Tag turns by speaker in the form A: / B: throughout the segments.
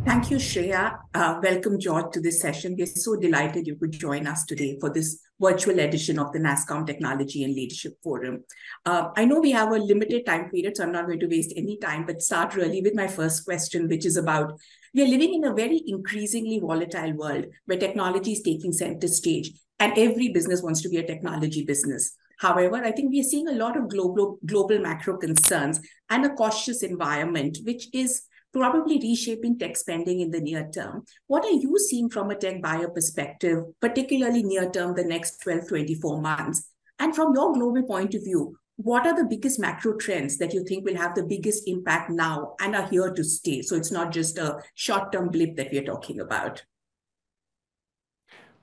A: Thank you, Shreya. Welcome, George, to this session. We're so delighted you could join us today for this virtual edition of the NASSCOM Technology and Leadership Forum. I know we have a limited time period, so I'm not going to waste any time, but start really with my first question, which is about, we are living in a very increasingly volatile world where technology is taking center stage and every business wants to be a technology business. However, I think we are seeing a lot of global macro concerns and a cautious environment, which is probably reshaping tech spending in the near term. What are you seeing from a tech buyer perspective, particularly near term, the next 12, 24 months? And from your global point of view, what are the biggest macro trends that you think will have the biggest impact now and are here to stay? So it's not just a short-term blip that we're talking about.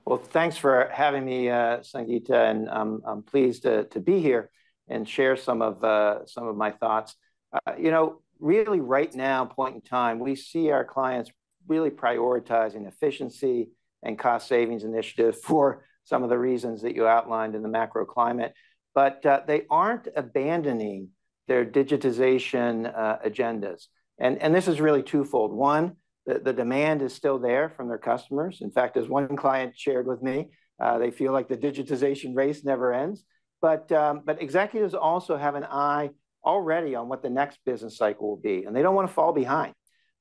B: Well, thanks for having me, Sangeeta, and I'm pleased to be here and share some of my thoughts. Really right now, point in time, we see our clients really prioritizing efficiency and cost savings initiatives for some of the reasons that you outlined in the macro climate, but they aren't abandoning their digitization agendas. And this is really twofold. One, the demand is still there from their customers. In fact, as one client shared with me, they feel like the digitization race never ends. But executives also have an eye already on what the next business cycle will be, and they don't want to fall behind.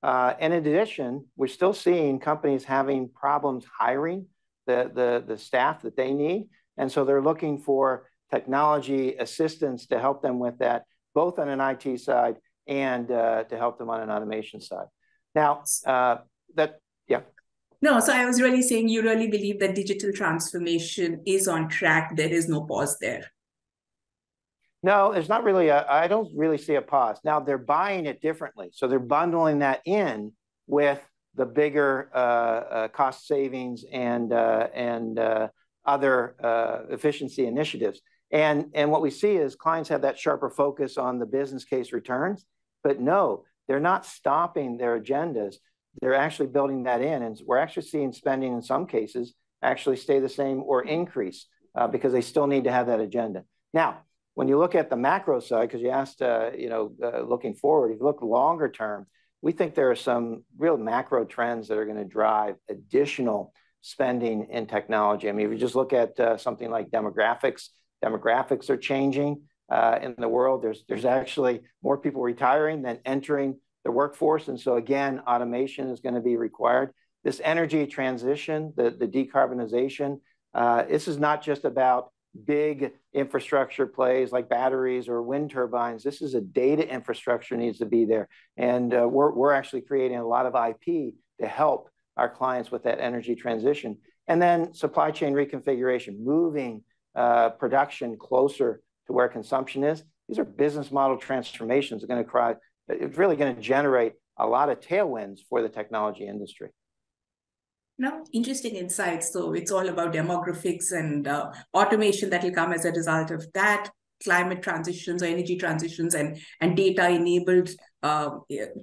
B: And in addition, we're still seeing companies having problems hiring the staff that they need. And so they're looking for technology assistance to help them with that, both on an IT side and to help them on an automation side. Now,
A: No, so I was really saying you really believe that digital transformation is on track. There is no pause there.
B: No, it's not really I don't really see a pause. Now they're buying it differently. So they're bundling that in with the bigger cost savings and other efficiency initiatives. And what we see is clients have that sharper focus on the business case returns, but no, they're not stopping their agendas. They're actually building that in. And we're actually seeing spending in some cases actually stay the same or increase because they still need to have that agenda. Now, when you look at the macro side, because you asked, looking forward, if you look longer term, we think there are some real macro trends that are going to drive additional spending in technology. I mean, if you just look at something like demographics are changing in the world. There's actually more people retiring than entering the workforce. And so again, automation is going to be required. This energy transition, the decarbonization, this is not just about big infrastructure plays like batteries or wind turbines. This is a data infrastructure needs to be there. And we're actually creating a lot of IP to help our clients with that energy transition. And then supply chain reconfiguration, moving production closer to where consumption is. These are business model transformations that are going to it's really going to generate a lot of tailwinds for the technology industry.
A: No, interesting insights. So it's all about demographics and automation that will come as a result of that, climate transitions or energy transitions and data-enabled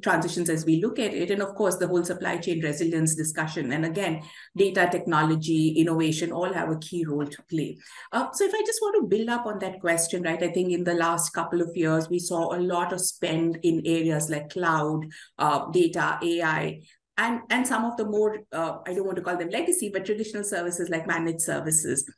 A: transitions as we look at it. And of course, the whole supply chain resilience discussion. And again, data, technology, innovation all have a key role to play. So if I just want to build up on that question, right, I think in the last couple of years, we saw a lot of spend in areas like cloud, data, AI, and some of the more, I don't want to call them legacy, but traditional services like managed services.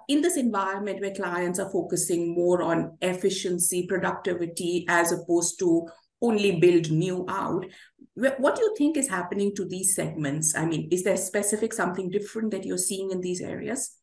A: In this environment where clients are focusing more on efficiency, productivity, as opposed to only build new out, what do you think is happening to these segments? I mean, is there something different that you're seeing in these areas?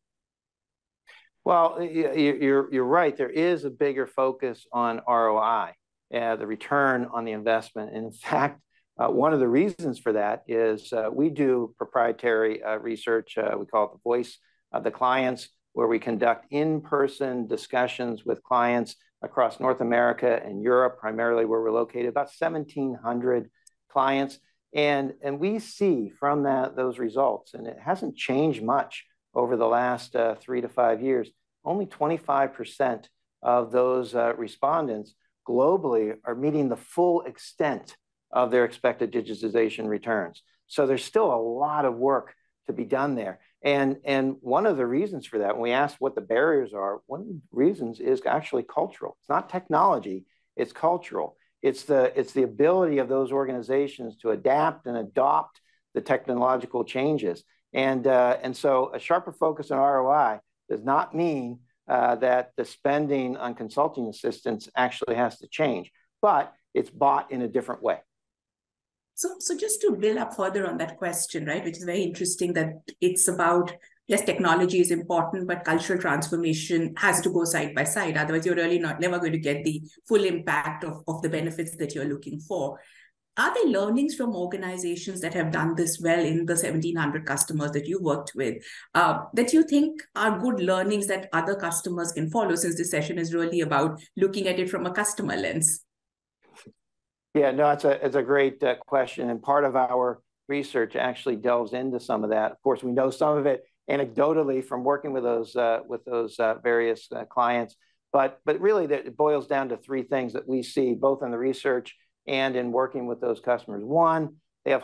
B: Well, you're right. There is a bigger focus on ROI, the return on the investment. And in fact, one of the reasons for that is we do proprietary research. We call it the voice of the clients, where we conduct in-person discussions with clients across North America and Europe, primarily where we're located, about 1,700 clients. And we see from those results, and it hasn't changed much over the last 3 to 5 years, only 25% of those respondents globally are meeting the full extent of their expected digitization returns. So there's still a lot of work to be done there. And one of the reasons for that, when we asked what the barriers are, one of the reasons is actually cultural. It's not technology, it's cultural. It's the ability of those organizations to adapt and adopt the technological changes. And so a sharper focus on ROI does not mean that the spending on consulting assistance actually has to change, but it's bought in a different way.
A: So just to build up further on that question, right, which is very interesting, that it's about, yes, technology is important, but cultural transformation has to go side by side. Otherwise, you're really never going to get the full impact of the benefits that you're looking for. Are there learnings from organizations that have done this well in the 1,700 customers that you worked with that you think are good learnings that other customers can follow, since this session is really about looking at it from a customer lens?
B: Yeah, no, it's a great question. And part of our research actually delves into some of that. Of course, we know some of it anecdotally from working with those various clients. But really, it boils down to three things that we see both in the research and in working with those customers. One, they have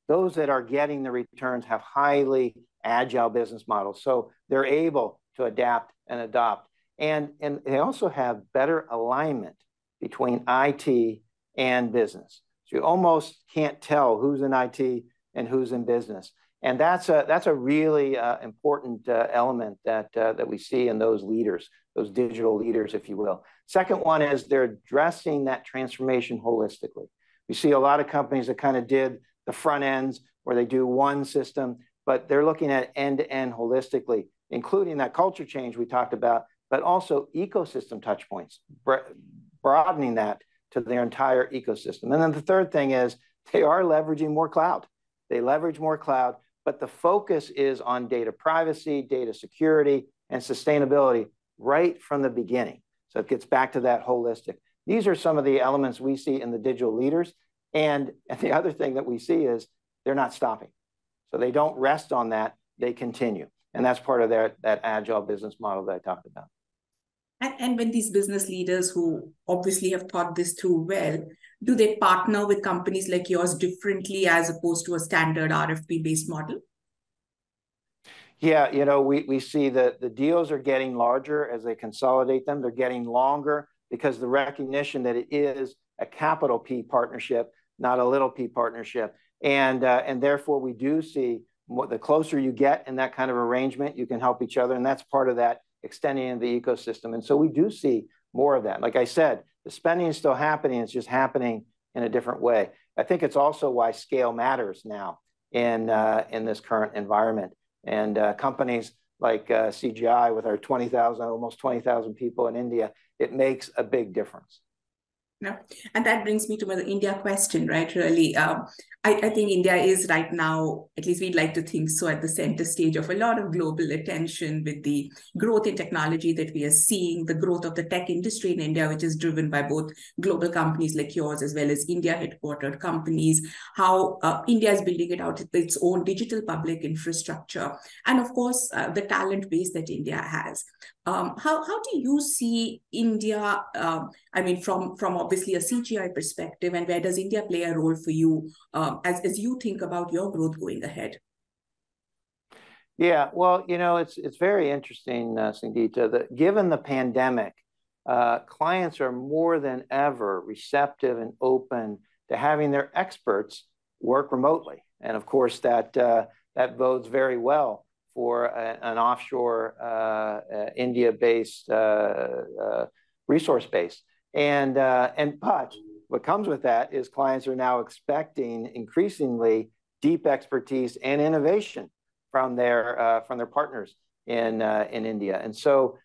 B: those that are getting the returns have highly agile business models. So they're able to adapt and adopt. And they also have better alignment between IT and business. So you almost can't tell who's in IT and who's in business. And that's a really important element that we see in those leaders, those digital leaders, if you will. Second one is they're addressing that transformation holistically. We see a lot of companies that kind of did the front ends where they do one system, but they're looking at end-to-end holistically, including that culture change we talked about, but also ecosystem touch points, broadening that to their entire ecosystem. And then the third thing is they are leveraging more cloud. They leverage more cloud, but the focus is on data privacy, data security, and sustainability right from the beginning. So it gets back to that holistic. These are some of the elements we see in the digital leaders. And the other thing that we see is they're not stopping. So they don't rest on that, they continue. And that's part of that agile business model that I talked about.
A: And when these business leaders who obviously have thought this through well, do they partner with companies like yours differently as opposed to a standard RFP-based model?
B: Yeah, we see that the deals are getting larger as they consolidate them. They're getting longer because the recognition that it is a capital P partnership, not a little p partnership. And therefore, we do see the closer you get in that kind of arrangement, you can help each other. And that's part of that extending into the ecosystem. And so we do see more of that. Like I said, the spending is still happening. It's just happening in a different way. I think it's also why scale matters now in this current environment. And companies like CGI with our almost 20,000 people in India, it makes a big difference.
A: No. And that brings me to the India question, right? Really, I think India is right now, at least we'd like to think so, at the center stage of a lot of global attention with the growth in technology that we are seeing, the growth of the tech industry in India, which is driven by both global companies like yours as well as India headquartered companies, how India is building it out its own digital public infrastructure, and of course, the talent base that India has. How do you see India, from obviously a CGI perspective, and where does India play a role for you as you think about your growth going ahead?
B: Yeah, well, it's very interesting, Sangeeta, that given the pandemic, clients are more than ever receptive and open to having their experts work remotely. And of course, that bodes very well for an offshore India-based resource base. But what comes with that is clients are now expecting increasingly deep expertise and innovation from their partners in India. And so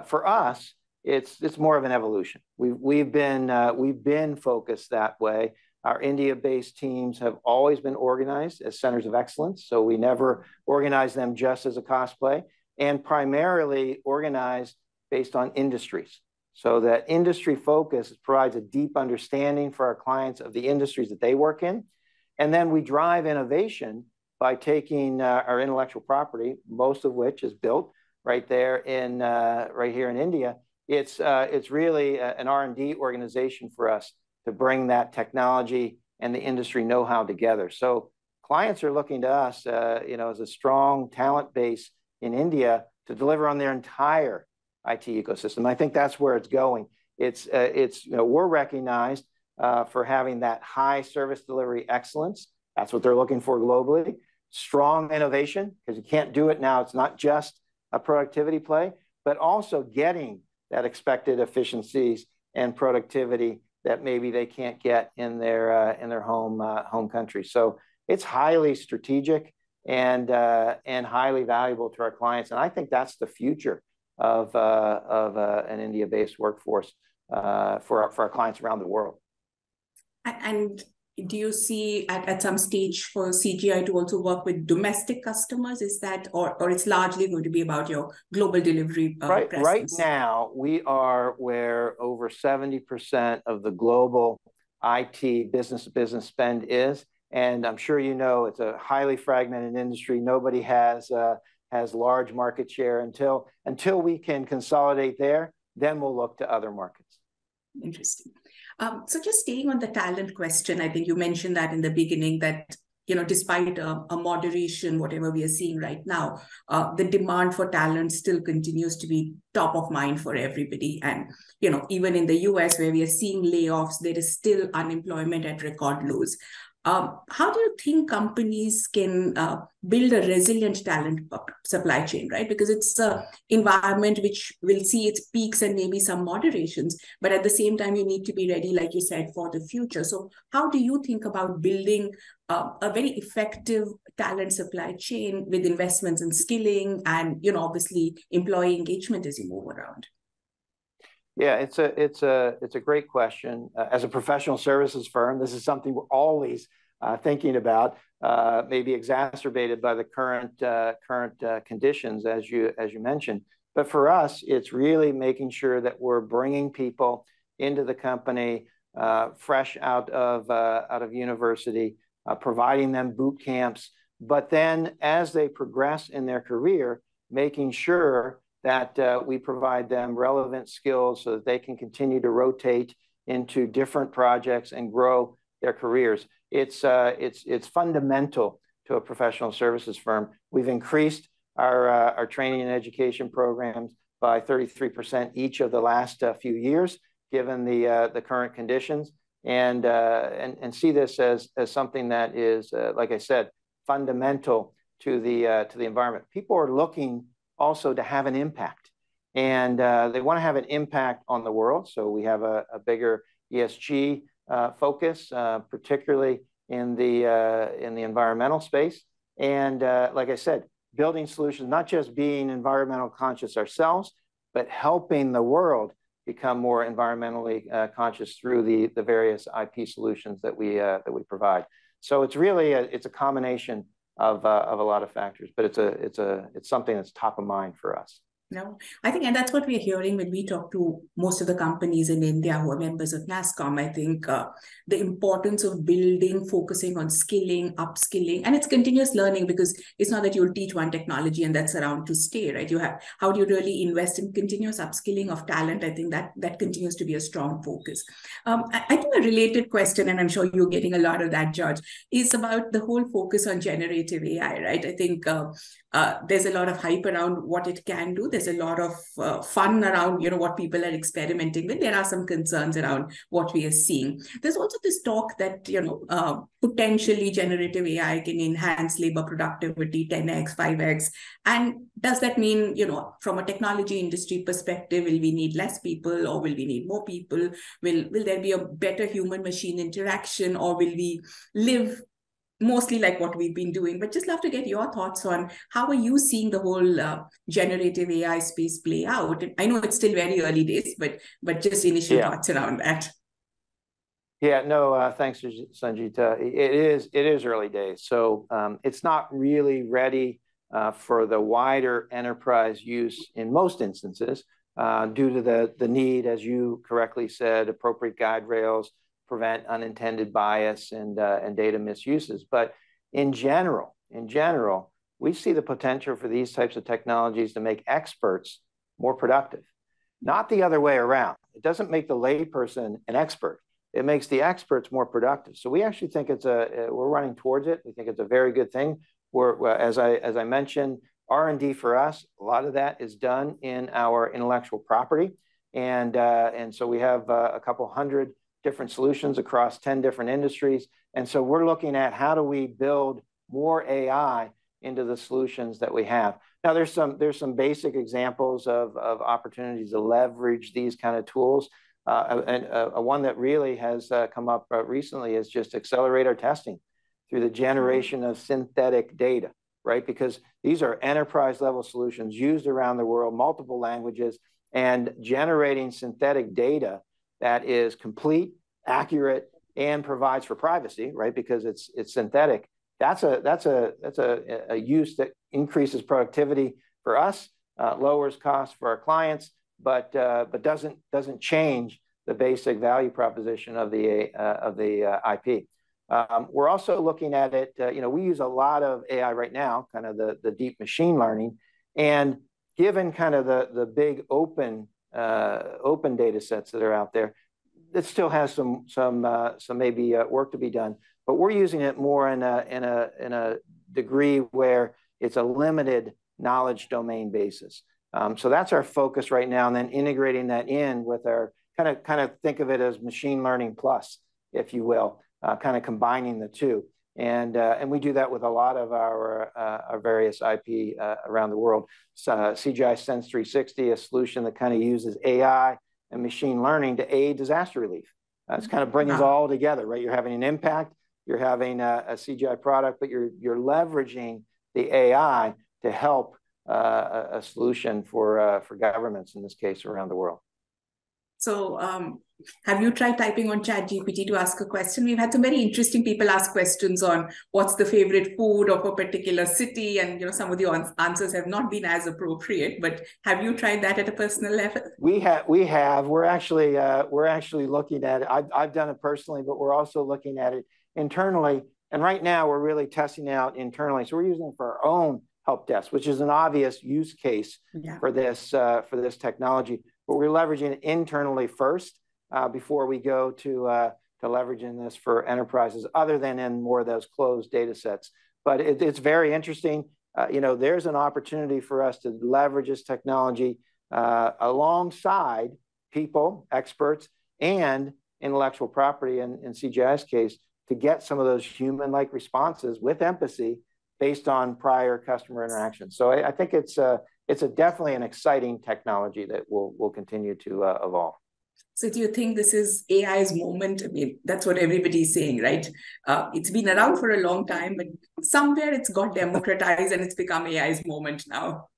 B: for us, it's more of an evolution. We've been focused that way. Our India-based teams have always been organized as centers of excellence. So we never organize them just as a cost play, and primarily organized based on industries. So that industry focus provides a deep understanding for our clients of the industries that they work in. And then we drive innovation by taking our intellectual property, most of which is built right here in India. It's really an R&D organization for us to bring that technology and the industry know-how together. So clients are looking to us, as a strong talent base in India to deliver on their entire IT ecosystem. I think that's where it's going. we're recognized for having that high service delivery excellence. That's what they're looking for globally. Strong innovation, because you can't do it now. It's not just a productivity play, but also getting that expected efficiencies and productivity that maybe they can't get in their home country. So it's highly strategic and highly valuable to our clients. And I think that's the future of an India-based workforce for our clients around the world.
A: And do you see at some stage for CGI to also work with domestic customers? Is that, or it's largely going to be about your global delivery presence?
B: Right now, we are where over 70% of the global IT business-to-business spend is. And I'm sure you know it's a highly fragmented industry. Nobody has large market share until we can consolidate there. Then we'll look to other markets.
A: Interesting. So just staying on the talent question, I think you mentioned that in the beginning that, despite a moderation, whatever we are seeing right now, the demand for talent still continues to be top of mind for everybody. And, even in the US where we are seeing layoffs, there is still unemployment at record lows. How do you think companies can build a resilient talent supply chain, right? Because it's an environment which will see its peaks and maybe some moderations, but at the same time, you need to be ready, like you said, for the future. So how do you think about building a very effective talent supply chain with investments in skilling and, obviously employee engagement as you move around?
B: Yeah, it's a great question. As a professional services firm, this is something we're always thinking about, maybe exacerbated by the current conditions, as you mentioned. But for us, it's really making sure that we're bringing people into the company fresh out of university, providing them boot camps, but then as they progress in their career, making sure that we provide them relevant skills so that they can continue to rotate into different projects and grow their careers. It's fundamental to a professional services firm. We've increased our training and education programs by 33% each of the last few years, given the current conditions, and see this as something that is, like I said, fundamental to the environment. People are looking also to have an impact, and they want to have an impact on the world. So we have a bigger ESG focus, particularly in the environmental space. And like I said, building solutions, not just being environmental conscious ourselves, but helping the world become more environmentally conscious through the various IP solutions that we provide. So it's really a combination of a lot of factors, but it's something that's top of mind for us.
A: No, I think, and that's what we're hearing when we talk to most of the companies in India who are members of NASSCOM. I think the importance of building, focusing on skilling, upskilling, and it's continuous learning, because it's not that you'll teach one technology and that's around to stay, right? You have, how do you really invest in continuous upskilling of talent? I think that continues to be a strong focus. I think a related question, and I'm sure you're getting a lot of that, George, is about the whole focus on generative AI, right? I think there's a lot of hype around what it can do. There's a lot of fun around, what people are experimenting with. There are some concerns around what we are seeing. There's also this talk that, potentially generative AI can enhance labor productivity 10x, 5x. And does that mean, from a technology industry perspective, will we need less people or will we need more people? Will there be a better human-machine interaction, or will we live mostly like what we've been doing? But just love to get your thoughts on how are you seeing the whole generative AI space play out? I know it's still very early days, but just initial thoughts around that.
B: Yeah, no, thanks, Sangeeta. It is early days, so it's not really ready for the wider enterprise use in most instances, due to the need, as you correctly said, appropriate guide rails, prevent unintended bias and data misuses. But in general, we see the potential for these types of technologies to make experts more productive, not the other way around. It doesn't make the layperson an expert. It makes the experts more productive. So we actually think we're running towards it. We think it's a very good thing. As I mentioned, R&D for us, a lot of that is done in our intellectual property. And so we have a couple hundred different solutions across 10 different industries. And so we're looking at how do we build more AI into the solutions that we have. Now, there's some basic examples of opportunities to leverage these kind of tools. And one that really has come up recently is just accelerate our testing through the generation of synthetic data, right? Because these are enterprise level solutions used around the world, multiple languages, and generating synthetic data that is complete, accurate, and provides for privacy, right? Because it's synthetic. That's a use that increases productivity for us, lowers costs for our clients, but doesn't change the basic value proposition of the IP. We're also looking at it. We use a lot of AI right now, kind of the deep machine learning, and given kind of the big open data sets that are out there, it still has some maybe work to be done. But we're using it more in a degree where it's a limited knowledge domain basis. So that's our focus right now, and then integrating that in with our kind of think of it as machine learning plus, if you will, kind of combining the two. And we do that with a lot of our various IP around the world. CGI Sense 360, a solution that kind of uses AI and machine learning to aid disaster relief. It's kind of bringing us all together, right? You're having an impact, you're having a CGI product, but you're leveraging the AI to help a solution for governments, in this case, around the world.
A: So have you tried typing on ChatGPT to ask a question? We've had some very interesting people ask questions on what's the favorite food of a particular city, and some of the answers have not been as appropriate. But have you tried that at a personal level?
B: We have. We're actually looking at it. I've done it personally, but we're also looking at it internally. And right now, we're really testing out internally. So we're using it for our own help desk, which is an obvious use case for this technology. But we're leveraging it internally first before we go to leveraging this for enterprises, other than in more of those closed data sets. But it's very interesting. There's an opportunity for us to leverage this technology alongside people, experts, and intellectual property, in CGI's case, to get some of those human-like responses with empathy based on prior customer interactions. So I think it's definitely an exciting technology that will continue to evolve.
A: So do you think this is AI's moment? I mean, that's what everybody's saying, right? It's been around for a long time, but somewhere it's got democratized and it's become AI's moment now.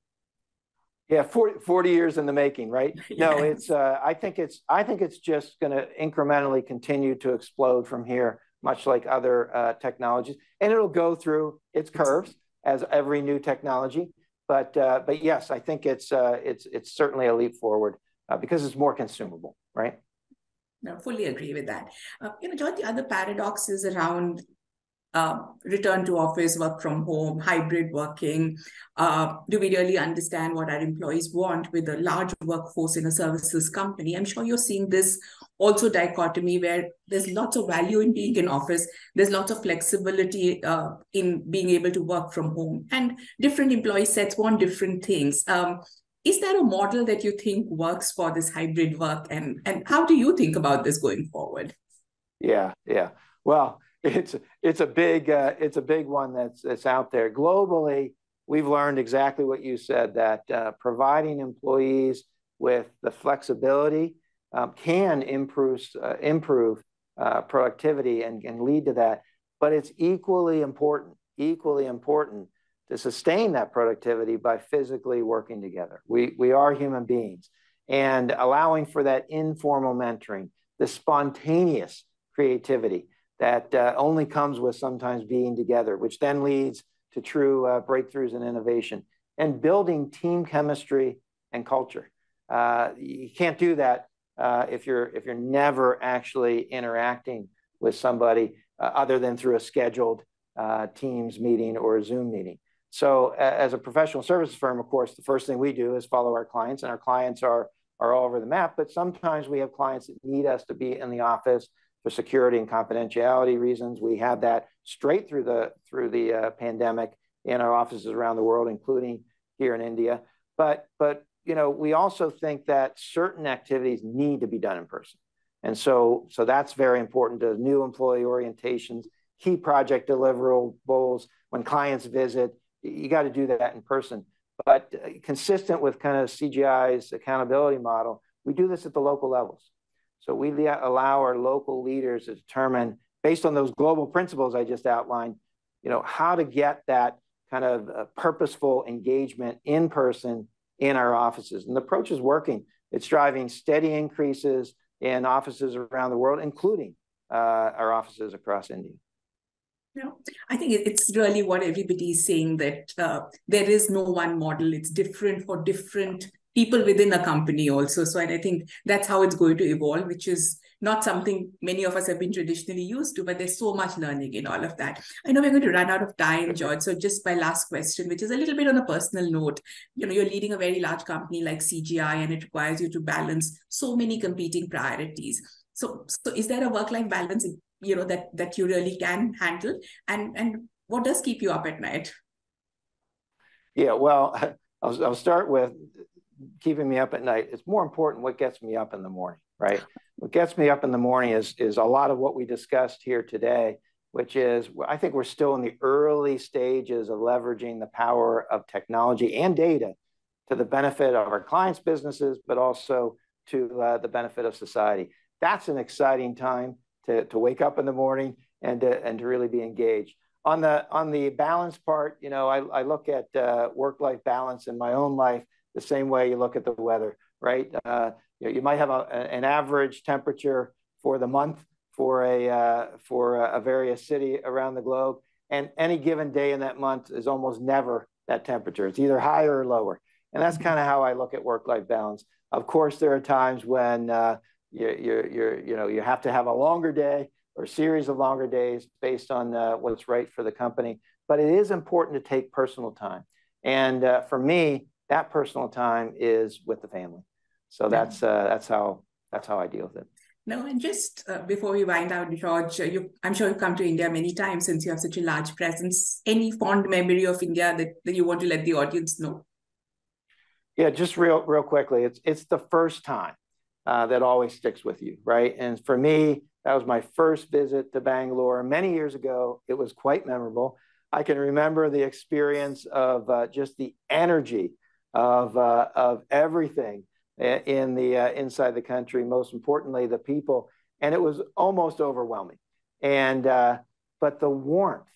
B: Yeah, 40 years in the making, right?
A: Yes.
B: No, it's I think it's just going to incrementally continue to explode from here, much like other technologies, and it'll go through its curves as every new technology. But yes, I think it's certainly a leap forward because it's more consumable, right?
A: No, fully agree with that. John, the other paradox is around return to office, work from home, hybrid working. Do we really understand what our employees want with a large workforce in a services company? I'm sure you're seeing this also dichotomy where there's lots of value in being in office. There's lots of flexibility in being able to work from home, and different employee sets want different things. Is there a model that you think works for this hybrid work, and how do you think about this going forward?
B: Yeah. Well, it's a big one that's out there globally. We've learned exactly what you said, that providing employees with the flexibility can improve productivity and lead to that. But it's equally important to sustain that productivity by physically working together. We are human beings, and allowing for that informal mentoring, the spontaneous creativity that only comes with sometimes being together, which then leads to true breakthroughs and innovation, and building team chemistry and culture. You can't do that if you're never actually interacting with somebody other than through a scheduled Teams meeting or a Zoom meeting. So as a professional services firm, of course, the first thing we do is follow our clients, and our clients are all over the map. But sometimes we have clients that need us to be in the office for security and confidentiality reasons. We have that straight through the pandemic in our offices around the world, including here in India. But we also think that certain activities need to be done in person. And so that's very important to new employee orientations, key project deliverables. When clients visit, you got to do that in person. But consistent with kind of CGI's accountability model, we do this at the local levels. So we allow our local leaders to determine, based on those global principles I just outlined, how to get that kind of purposeful engagement in person in our offices. And the approach is working. It's driving steady increases in offices around the world, including our offices across India.
A: I think it's really what everybody is saying, that there is no one model. It's different for different people within a company also. So I think that's how it's going to evolve, which is not something many of us have been traditionally used to, but there's so much learning in all of that. I know we're going to run out of time, George. So just my last question, which is a little bit on a personal note. You're leading a very large company like CGI, and it requires you to balance so many competing priorities. So is there a work-life balance, that you really can handle? And what does keep you up at night?
B: Yeah, well, I'll start with keeping me up at night. It's more important what gets me up in the morning, right? What gets me up in the morning is a lot of what we discussed here today, which is, I think we're still in the early stages of leveraging the power of technology and data to the benefit of our clients' businesses, but also to the benefit of society. That's an exciting time to wake up in the morning and to really be engaged. On the balance part, I look at work-life balance in my own life the same way you look at the weather, right? You might have an average temperature for the month for a various city around the globe, and any given day in that month is almost never that temperature. It's either higher or lower, and that's kind of how I look at work-life balance. Of course, there are times when you have to have a longer day or a series of longer days based on what's right for the company. But it is important to take personal time, and for me, that personal time is with the family. So that's how I deal with it.
A: No, and just before we wind out, George, I'm sure you've come to India many times since you have such a large presence. Any fond memory of India that you want to let the audience know?
B: Yeah, just real quickly, it's the first time that always sticks with you, right? And for me, that was my first visit to Bangalore many years ago. It was quite memorable. I can remember the experience of just the energy of everything in the inside the country, most importantly, the people, and it was almost overwhelming. And but the warmth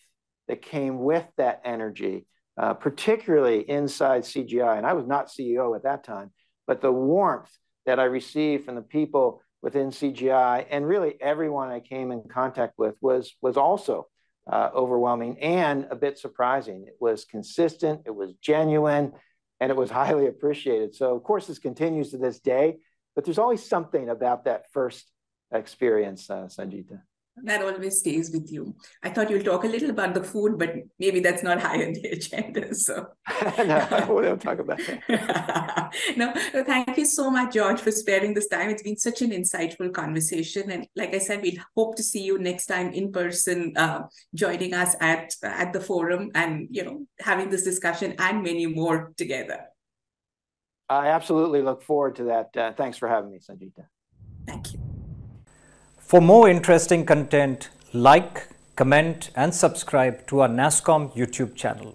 B: that came with that energy, particularly inside CGI, and I was not CEO at that time, but the warmth that I received from the people within CGI and really everyone I came in contact with was also overwhelming and a bit surprising. It was consistent, it was genuine, and it was highly appreciated. So of course this continues to this day, but there's always something about that first experience, Sangeeta.
A: That always stays with you. I thought you'll talk a little about the food, but maybe that's not high on the agenda. So
B: no, we don't talk about that.
A: No, thank you so much, George, for sparing this time. It's been such an insightful conversation. And like I said, we hope to see you next time in person, joining us at the forum and, having this discussion and many more together.
B: I absolutely look forward to that. Thanks for having me, Sangeeta.
A: Thank you.
C: For more interesting content, like, comment and subscribe to our NASSCOM YouTube channel.